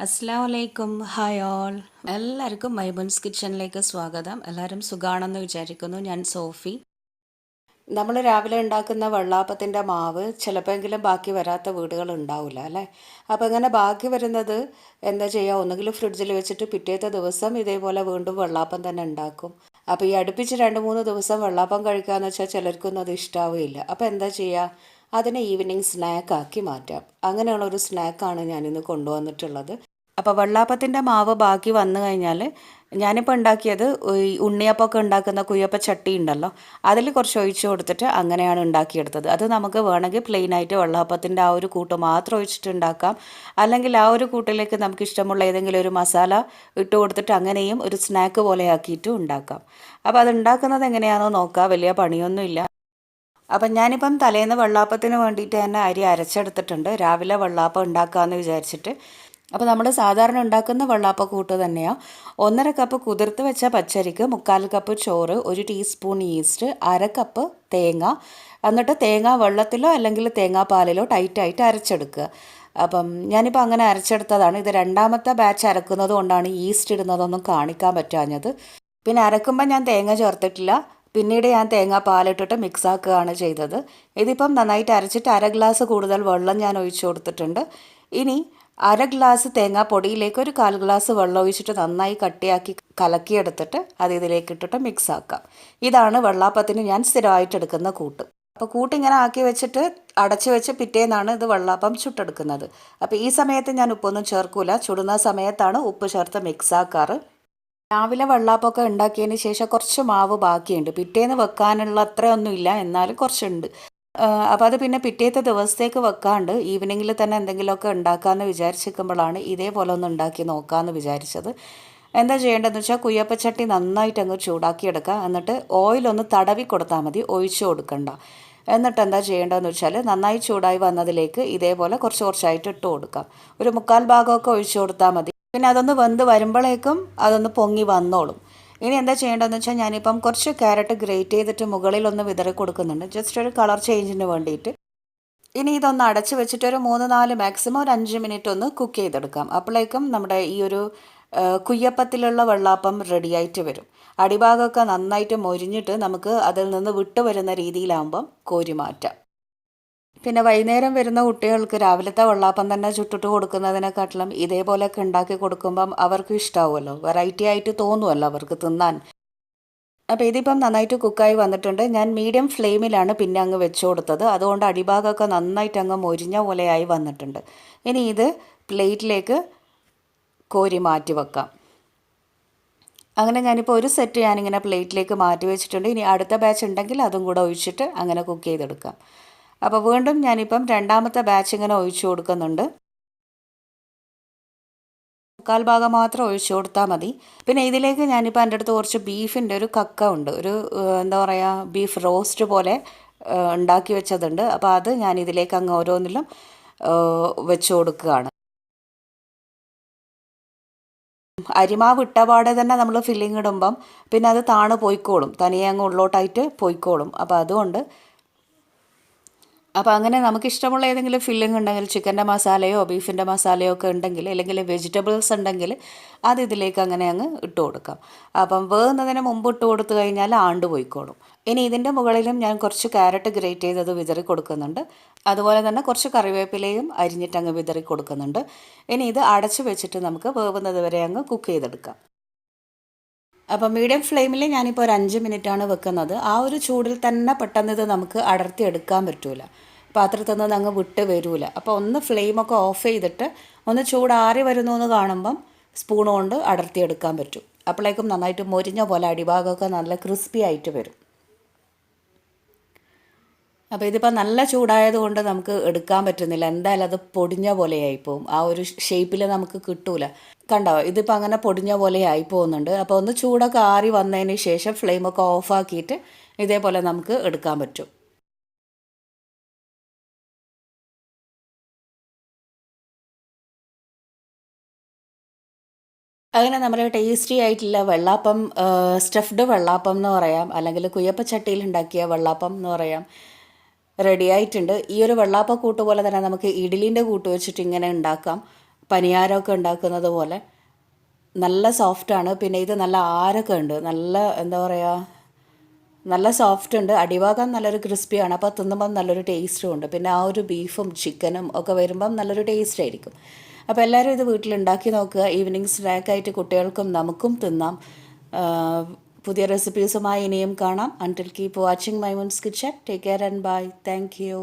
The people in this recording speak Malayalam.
അസ്സലാമലൈക്കും ഹായ് ഓൾ എല്ലാവർക്കും മൈബുൻസ് കിച്ചണിലേക്ക് സ്വാഗതം. എല്ലാവരും സുഖാണെന്ന് വിചാരിക്കുന്നു. ഞാൻ സോഫി. നമ്മൾ രാവിലെ ഉണ്ടാക്കുന്ന വെള്ളാപ്പത്തിൻ്റെ മാവ് ചിലപ്പോഴെങ്കിലും ബാക്കി വരാത്ത വീടുകൾ ഉണ്ടാവില്ല അല്ലേ. അപ്പോൾ ഇങ്ങനെ ബാക്കി വരുന്നത് എന്താ ചെയ്യുക, ഒന്നുകിൽ ഫ്രിഡ്ജിൽ വെച്ചിട്ട് പിറ്റേത്തെ ദിവസം ഇതേപോലെ വീണ്ടും വെള്ളാപ്പം തന്നെ ഉണ്ടാക്കും. അപ്പോൾ ഈ അടുപ്പിച്ച് 2-3 ദിവസം വെള്ളാപ്പം കഴിക്കാമെന്ന് വെച്ചാൽ ചിലർക്കൊന്നും അത് ഇഷ്ടാവുകയില്ല. അപ്പോൾ എന്താ ചെയ്യുക, അതിനെ ഈവനിങ് സ്നാക്കാക്കി മാറ്റാം. അങ്ങനെയുള്ളൊരു സ്നാക്കാണ് ഞാനിന്ന് കൊണ്ടുവന്നിട്ടുള്ളത്. അപ്പോൾ വെള്ളാപ്പത്തിൻ്റെ മാവ് ബാക്കി വന്നു കഴിഞ്ഞാൽ ഞാനിപ്പോൾ ഉണ്ടാക്കിയത് ഈ ഉണ്ണിയപ്പമൊക്കെ ഉണ്ടാക്കുന്ന കുയ്യപ്പ ചട്ടി ഉണ്ടല്ലോ, അതിൽ കുറച്ച് ഒഴിച്ച് കൊടുത്തിട്ട് അങ്ങനെയാണ് ഉണ്ടാക്കിയെടുത്തത്. അത് നമുക്ക് വേണമെങ്കിൽ പ്ലെയിനായിട്ട് വെള്ളാപ്പത്തിൻ്റെ ആ ഒരു കൂട്ട് മാത്രം ഒഴിച്ചിട്ട് ഉണ്ടാക്കാം. അല്ലെങ്കിൽ ആ ഒരു കൂട്ടിലേക്ക് നമുക്ക് ഇഷ്ടമുള്ള ഏതെങ്കിലും ഒരു മസാല ഇട്ട് കൊടുത്തിട്ട് അങ്ങനെയും ഒരു സ്നാക്ക് പോലെ ആക്കിയിട്ടും ഉണ്ടാക്കാം. അപ്പോൾ അത് ഉണ്ടാക്കുന്നത് എങ്ങനെയാണെന്ന് നോക്കാം, വലിയ പണിയൊന്നുമില്ല. അപ്പം ഞാനിപ്പം തലേന്ന് വെള്ളാപ്പത്തിന് വേണ്ടിയിട്ട് തന്നെ അരി അരച്ചെടുത്തിട്ടുണ്ട്, രാവിലെ വെള്ളാപ്പം ഉണ്ടാക്കാമെന്ന് വിചാരിച്ചിട്ട്. അപ്പോൾ നമ്മൾ സാധാരണ ഉണ്ടാക്കുന്ന വെള്ളാപ്പ കൂട്ട് തന്നെയാണ്. 1.5 കപ്പ് കുതിർത്ത് വെച്ച പച്ചരിക്ക് 3/4 കപ്പ് ചോറ്, 1 ടീസ്പൂൺ ഈസ്റ്റ്, 1/2 കപ്പ് തേങ്ങ. എന്നിട്ട് തേങ്ങ വെള്ളത്തിലോ അല്ലെങ്കിൽ തേങ്ങാപ്പാലിലോ ടൈറ്റായിട്ട് അരച്ചെടുക്കുക. അപ്പം ഞാനിപ്പോൾ അങ്ങനെ അരച്ചെടുത്തതാണ്. ഇത് രണ്ടാമത്തെ ബാച്ച് അരക്കുന്നത് കൊണ്ടാണ് ഈസ്റ്റ് ഇടുന്നതൊന്നും കാണിക്കാൻ പറ്റാഞ്ഞത്. പിന്നെ അരക്കുമ്പോൾ ഞാൻ തേങ്ങ ചേർത്തിട്ടില്ല, പിന്നീട് ഞാൻ തേങ്ങ പാലിട്ടിട്ട് മിക്സാക്കുകയാണ് ചെയ്തത്. ഇതിപ്പം നന്നായിട്ട് അരച്ചിട്ട് 1/2 ഗ്ലാസ് കൂടുതൽ വെള്ളം ഞാൻ ഒഴിച്ചു കൊടുത്തിട്ടുണ്ട്. ഇനി 1/2 ഗ്ലാസ് തേങ്ങാപ്പൊടിയിലേക്ക് 1/4 ഗ്ലാസ് വെള്ളം ഒഴിച്ചിട്ട് നന്നായി കട്ടിയാക്കി കലക്കിയെടുത്തിട്ട് അത് ഇതിലേക്ക് ഇട്ടിട്ട് മിക്സാക്കാം. ഇതാണ് വെള്ളാപ്പത്തിന് ഞാൻ സ്ഥിരമായിട്ട് എടുക്കുന്ന കൂട്ട്. അപ്പോൾ കൂട്ടിങ്ങനെ ആക്കി വെച്ചിട്ട് അടച്ചു വെച്ച് പിറ്റേന്നാണ് ഇത് വെള്ളാപ്പം ചുട്ടെടുക്കുന്നത്. അപ്പോൾ ഈ സമയത്ത് ഞാൻ ഉപ്പൊന്നും ചേർക്കൂല, ചുടുന്ന സമയത്താണ് ഉപ്പ് ചേർത്ത് മിക്സാക്കാറ്. രാവിലെ വെള്ളാപ്പമൊക്കെ ഉണ്ടാക്കിയതിന് ശേഷം കുറച്ച് മാവ് ബാക്കിയുണ്ട്, പിറ്റേന്ന് വെക്കാനുള്ള അത്രയൊന്നുമില്ല, എന്നാലും കുറച്ചുണ്ട്. അപ്പോൾ അത് പിന്നെ പിറ്റേത്തെ ദിവസത്തേക്ക് വെക്കാണ്ട് ഈവനിങ്ങിൽ തന്നെ എന്തെങ്കിലുമൊക്കെ ഉണ്ടാക്കാമെന്ന് വിചാരിച്ചിരിക്കുമ്പോഴാണ് ഇതേപോലെ ഒന്ന് ഉണ്ടാക്കി നോക്കാമെന്ന് വിചാരിച്ചത്. എന്താ ചെയ്യേണ്ടതെന്ന് വെച്ചാൽ കുയ്യപ്പച്ചട്ടി നന്നായിട്ട് അങ്ങ് ചൂടാക്കിയെടുക്കുക. എന്നിട്ട് ഓയിലൊന്ന് തടവി കൊടുത്താൽ മതി, ഒഴിച്ചു കൊടുക്കണ്ട. എന്നിട്ട് എന്താ ചെയ്യേണ്ടതെന്ന് വെച്ചാൽ നന്നായി ചൂടായി വന്നതിലേക്ക് ഇതേപോലെ കുറച്ച് കുറച്ചായിട്ട് ഇട്ട് കൊടുക്കാം. ഒരു 1/4 ഭാഗമൊക്കെ ഒഴിച്ചു കൊടുത്താൽ മതി. പിന്നെ അതൊന്ന് വെന്ത് വരുമ്പോഴേക്കും അതൊന്ന് പൊങ്ങി വന്നോളും. ഇനി എന്താ ചെയ്യേണ്ടതെന്ന് വെച്ചാൽ ഞാനിപ്പം കുറച്ച് ക്യാരറ്റ് ഗ്രേറ്റ് ചെയ്തിട്ട് മുകളിലൊന്ന് വിതറി കൊടുക്കുന്നുണ്ട്, ജസ്റ്റ് ഒരു കളർ ചേഞ്ചിന് വേണ്ടിയിട്ട്. ഇനി ഇതൊന്ന് അടച്ച് വെച്ചിട്ട് ഒരു 3-4 മാക്സിമം ഒരു 5 മിനിറ്റ് ഒന്ന് കുക്ക് ചെയ്തെടുക്കാം. അപ്പോഴേക്കും നമ്മുടെ ഈ ഒരു കുയ്യപ്പത്തിലുള്ള വെള്ളാപ്പം റെഡിയായിട്ട് വരും. അടിഭാഗമൊക്കെ നന്നായിട്ട് മൊരിഞ്ഞിട്ട് നമുക്ക് അതിൽ നിന്ന് വിട്ടു വരുന്ന രീതിയിലാകുമ്പം കോരി മാറ്റാം. പിന്നെ വൈകുന്നേരം വരുന്ന കുട്ടികൾക്ക് രാവിലത്തെ വെള്ളാപ്പം തന്നെ ചുട്ടിട്ട് കൊടുക്കുന്നതിനെക്കാട്ടിലും ഇതേപോലെയൊക്കെ ഉണ്ടാക്കി കൊടുക്കുമ്പം അവർക്ക് ഇഷ്ടമാവുമല്ലോ, വെറൈറ്റി ആയിട്ട് തോന്നുമല്ലോ അവർക്ക് തിന്നാൻ. അപ്പോൾ ഇതിപ്പം നന്നായിട്ട് കുക്കായി വന്നിട്ടുണ്ട്. ഞാൻ മീഡിയം ഫ്ലെയിമിലാണ് പിന്നെ അങ്ങ് വെച്ച് കൊടുത്തത്, അതുകൊണ്ട് അടിഭാഗമൊക്കെ നന്നായിട്ട് അങ്ങ് മൊരിഞ്ഞ പോലെയായി വന്നിട്ടുണ്ട്. ഇനി ഇത് പ്ലേറ്റിലേക്ക് കോരി മാറ്റി വെക്കാം. അങ്ങനെ ഞാനിപ്പോൾ ഒരു സെറ്റ് ഞാനിങ്ങനെ പ്ലേറ്റിലേക്ക് മാറ്റി വെച്ചിട്ടുണ്ട്. ഇനി അടുത്ത ബാച്ച് ഉണ്ടെങ്കിൽ അതും കൂടെ ഒഴിച്ചിട്ട് അങ്ങനെ കുക്ക് ചെയ്തെടുക്കാം. അപ്പോൾ വീണ്ടും ഞാനിപ്പം രണ്ടാമത്തെ ബാച്ച് ഇങ്ങനെ ഒഴിച്ചു കൊടുക്കുന്നുണ്ട്. 1/4 ഭാഗം മാത്രം ഒഴിച്ചു കൊടുത്താൽ മതി. പിന്നെ ഇതിലേക്ക് ഞാനിപ്പോൾ എൻ്റെ അടുത്ത് കുറച്ച് ബീഫിൻ്റെ ഒരു കക്ക ഉണ്ട്, ഒരു എന്താ പറയുക, ബീഫ് റോസ്റ്റ് പോലെ ഉണ്ടാക്കി വെച്ചതുണ്ട്. അപ്പോൾ അത് ഞാൻ ഇതിലേക്ക് അങ്ങ് ഓരോന്നിലും വെച്ച് കൊടുക്കുകയാണ്. അരിമാവ് ഇട്ടപാടെ തന്നെ നമ്മൾ ഫില്ലിങ് ഇടുമ്പം പിന്നെ അത് താണു പോയിക്കോളും, തനിയെ അങ്ങ് ഉള്ളോട്ടായിട്ട് പോയിക്കോളും. അപ്പോൾ അതുകൊണ്ട് അപ്പോൾ അങ്ങനെ നമുക്കിഷ്ടമുള്ള ഏതെങ്കിലും ഫില്ലിംഗ് ഉണ്ടെങ്കിൽ, ചിക്കൻ്റെ മസാലയോ ബീഫിൻ്റെ മസാലയോ ഒക്കെ ഉണ്ടെങ്കിൽ, അല്ലെങ്കിൽ വെജിറ്റബിൾസ് ഉണ്ടെങ്കിൽ അത് ഇതിലേക്ക് അങ്ങനെ അങ്ങ് ഇട്ട് കൊടുക്കാം. അപ്പം വേകുന്നതിന് മുമ്പ് ഇട്ട് കൊടുത്തു കഴിഞ്ഞാൽ ആണ്ട് പോയിക്കോളും. ഇനി ഇതിൻ്റെ മുകളിലും ഞാൻ കുറച്ച് ക്യാരറ്റ് ഗ്രേറ്റ് ചെയ്തത് വിതറി കൊടുക്കുന്നുണ്ട്. അതുപോലെ തന്നെ കുറച്ച് കറിവേപ്പിലയും അരിഞ്ഞിട്ട് അങ്ങ് വിതറി കൊടുക്കുന്നുണ്ട്. ഇനി ഇത് അടച്ച് വെച്ചിട്ട് നമുക്ക് വേവുന്നത് വരെ അങ്ങ് കുക്ക് ചെയ്തെടുക്കാം. അപ്പം മീഡിയം ഫ്ലെയിമിൽ ഞാനിപ്പോൾ ഒരു 5 മിനിറ്റാണ് വെക്കുന്നത്. ആ ഒരു ചൂടിൽ തന്നെ പെട്ടെന്ന് ഇത് നമുക്ക് അടർത്തി എടുക്കാൻ പറ്റൂല, പാത്രത്തിൽ നിന്ന് അങ്ങ് വിട്ട് വരൂല. അപ്പോൾ ഒന്ന് ഫ്ലെയിമൊക്കെ ഓഫ് ചെയ്തിട്ട് ഒന്ന് ചൂടാറി വരുന്നു എന്ന് കാണുമ്പം സ്പൂൺ കൊണ്ട് അടർത്തിയെടുക്കാൻ പറ്റും. അപ്പോഴേക്കും നന്നായിട്ട് മൊരിഞ്ഞ പോലെ അടിഭാഗമൊക്കെ നല്ല ക്രിസ്പി ആയിട്ട് വരും. അപ്പോൾ ഇതിപ്പോൾ നല്ല ചൂടായതുകൊണ്ട് നമുക്ക് എടുക്കാൻ പറ്റുന്നില്ല, എന്തായാലും അത് പൊടിഞ്ഞ പോലെ ആയിപ്പോവും, ആ ഒരു ഷേപ്പിൽ നമുക്ക് കിട്ടൂല. കണ്ടോ, ഇതിപ്പോൾ അങ്ങനെ പൊടിഞ്ഞ പോലെ ആയി പോകുന്നുണ്ട്. അപ്പോൾ ഒന്ന് ചൂടൊക്കെ ആറി വന്നതിന് ശേഷം ഫ്ലെയിമൊക്കെ ഓഫാക്കിയിട്ട് ഇതേപോലെ നമുക്ക് എടുക്കാൻ പറ്റും. അങ്ങനെ നമ്മുടെ ടേസ്റ്റി ആയിട്ടുള്ള വെള്ളാപ്പം, സ്റ്റഫ്ഡ് വെള്ളാപ്പം എന്ന് പറയാം, അല്ലെങ്കിൽ കുയ്യപ്പച്ചട്ടിയിൽ ഉണ്ടാക്കിയ വെള്ളാപ്പം എന്ന് പറയാം, റെഡി ആയിട്ടുണ്ട്. ഈ ഒരു വെള്ളാപ്പ കൂട്ട് പോലെ തന്നെ നമുക്ക് ഇഡ്ഡലീൻ്റെ കൂട്ട് വെച്ചിട്ട് ഇങ്ങനെ ഉണ്ടാക്കാം. പനിയാരമൊക്കെ ഉണ്ടാക്കുന്നത് പോലെ നല്ല സോഫ്റ്റാണ്. പിന്നെ ഇത് നല്ല ആരൊക്കെ ഉണ്ട്, നല്ല എന്താ പറയുക, നല്ല സോഫ്റ്റ് ഉണ്ട്. അടിഭാഗം നല്ലൊരു ക്രിസ്പിയാണ്. അപ്പോൾ തിന്നുമ്പം നല്ലൊരു ടേസ്റ്റും ഉണ്ട്. പിന്നെ ആ ഒരു ബീഫും ചിക്കനും ഒക്കെ വരുമ്പം നല്ലൊരു ടേസ്റ്റ് ആയിരിക്കും. അപ്പോൾ എല്ലാവരും ഇത് വീട്ടിലുണ്ടാക്കി നോക്കുക. ഈവനിങ് സ്നാക്കായിട്ട് കുട്ടികൾക്കും നമുക്കും തിന്നാം. പുതിയ റെസിപ്പീസുമായി ഇനിയും കാണാം. Until keep watching Maimoon's kitchen. Take care and bye. Thank U.